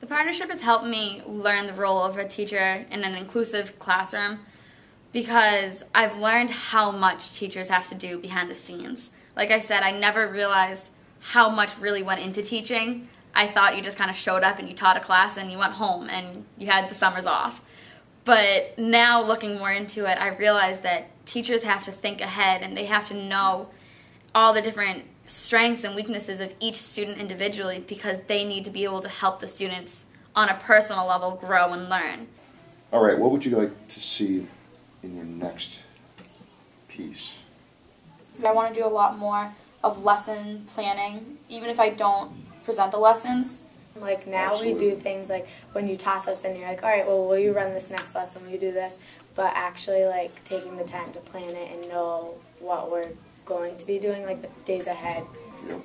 The partnership has helped me learn the role of a teacher in an inclusive classroom because I've learned how much teachers have to do behind the scenes. Like I said, I never realized how much really went into teaching. I thought you just kind of showed up and you taught a class and you went home and you had the summers off. But now looking more into it, I realized that teachers have to think ahead and they have to know all the different strengths and weaknesses of each student individually because they need to be able to help the students on a personal level grow and learn. All right, what would you like to see in your next piece? I want to do a lot more of lesson planning, even if I don't present the lessons. Like now Absolutely. we do things like when you toss us in, you're like, all right, well, will you run this next lesson? Will you do this? But actually like taking the time to plan it and know what we're going to be doing like the days ahead. Yep.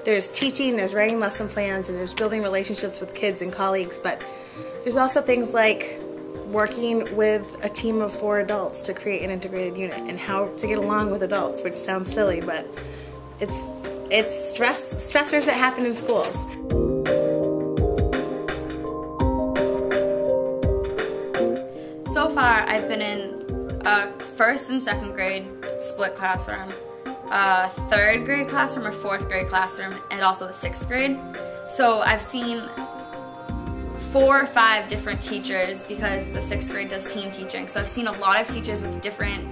There's teaching, there's writing lesson plans, and there's building relationships with kids and colleagues, but there's also things like working with a team of 4 adults to create an integrated unit and how to get along with adults, which sounds silly, but it's stressors that happen in schools. So far, I've been in a 1st and 2nd grade split classroom, a 3rd grade classroom or 4th grade classroom, and also the 6th grade. So I've seen 4 or 5 different teachers because the 6th grade does team teaching. So I've seen a lot of teachers with different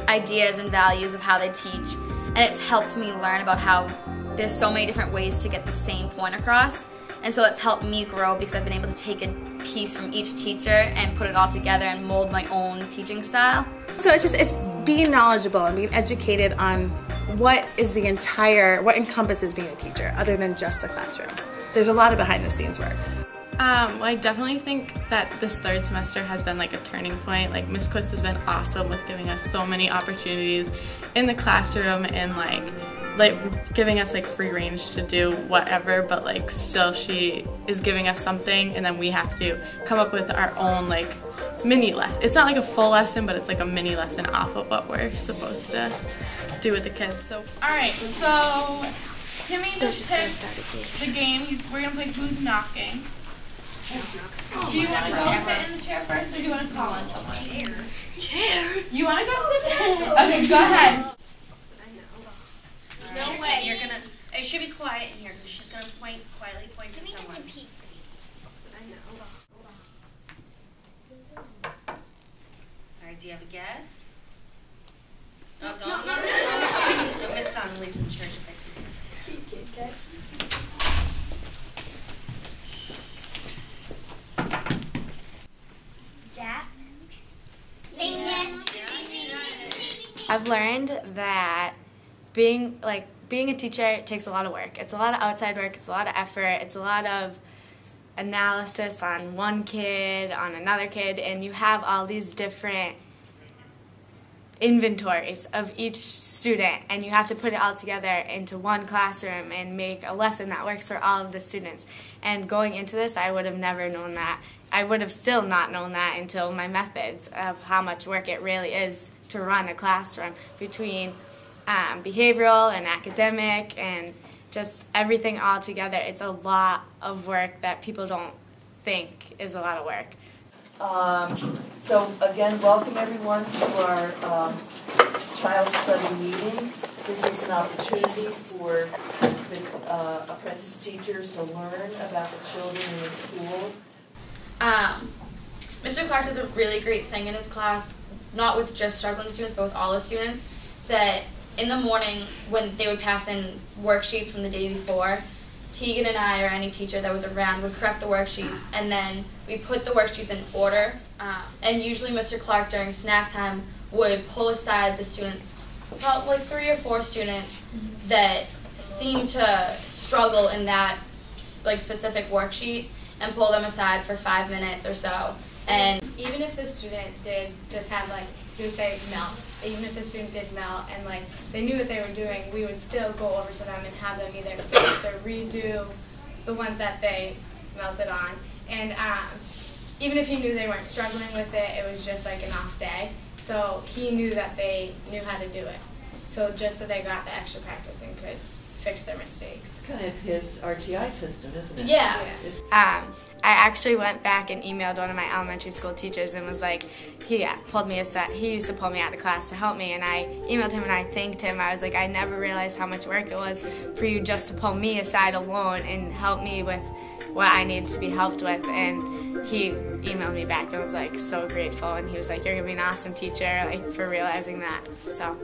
ideas and values of how they teach, and it's helped me learn about how there's so many different ways to get the same point across. And so it's helped me grow because I've been able to take a piece from each teacher and put it all together and mold my own teaching style. So it's being knowledgeable and being educated on what encompasses being a teacher other than just a classroom. There's a lot of behind the scenes work. Well, I definitely think that this 3rd semester has been like a turning point. Like Ms. Quist has been awesome with giving us so many opportunities in the classroom and like giving us like free range to do whatever, but like still she is giving us something and then we have to come up with our own like mini lesson. It's not like a full lesson, but it's like a mini lesson off of what we're supposed to do with the kids. So alright, so Timmy just picked the game. We're gonna play Who's Knocking. Do you want to go sit in the chair first, or do you want to call on someone? Chair? You want to go sit there? Okay, go ahead. No way. You're gonna. It should be quiet in here because she's gonna quietly point to someone. I know. All right. Do you have a guess? Oh, don't Miss Donnelly's in charge of it. Jack. I've learned that being a teacher takes a lot of work. It's a lot of outside work, it's a lot of effort, it's a lot of analysis on one kid, on another kid, and you have all these different inventories of each student, and you have to put it all together into one classroom and make a lesson that works for all of the students. And going into this, I would have never known that. I would have still not known that until my methods of how much work it really is to run a classroom between behavioral and academic and just everything all together. It's a lot of work that people don't think is a lot of work. So again, welcome everyone to our child study meeting. This is an opportunity for the apprentice teachers to learn about the children in the school. Mr. Clark does a really great thing in his class, not with just struggling students, but with all the students, that in the morning when they would pass in worksheets from the day before, Tegan and I or any teacher that was around would correct the worksheets, and then we put the worksheets in order. And usually Mr. Clark during snack time would pull aside the students, about like 3 or 4 students that seemed to struggle in that like specific worksheet, and pull them aside for 5 minutes or so. And even if the student did just have like, we would say melt, even if the student did melt and like they knew what they were doing, we would still go over to them and have them either fix or redo the ones that they melted on. And even if he knew they weren't struggling with it, it was just like an off day. So he knew that they knew how to do it. So just so they got the extra practice and could fix their mistakes. It's kind of his RTI system, isn't it? yeah. I actually went back and emailed one of my elementary school teachers and was like, he pulled me aside. He used to pull me out of class to help me, and I emailed him and I thanked him. I was like, I never realized how much work it was for you just to pull me aside alone and help me with what I needed to be helped with. And he emailed me back and was like so grateful, and he was like, you're gonna be an awesome teacher, like, for realizing that. So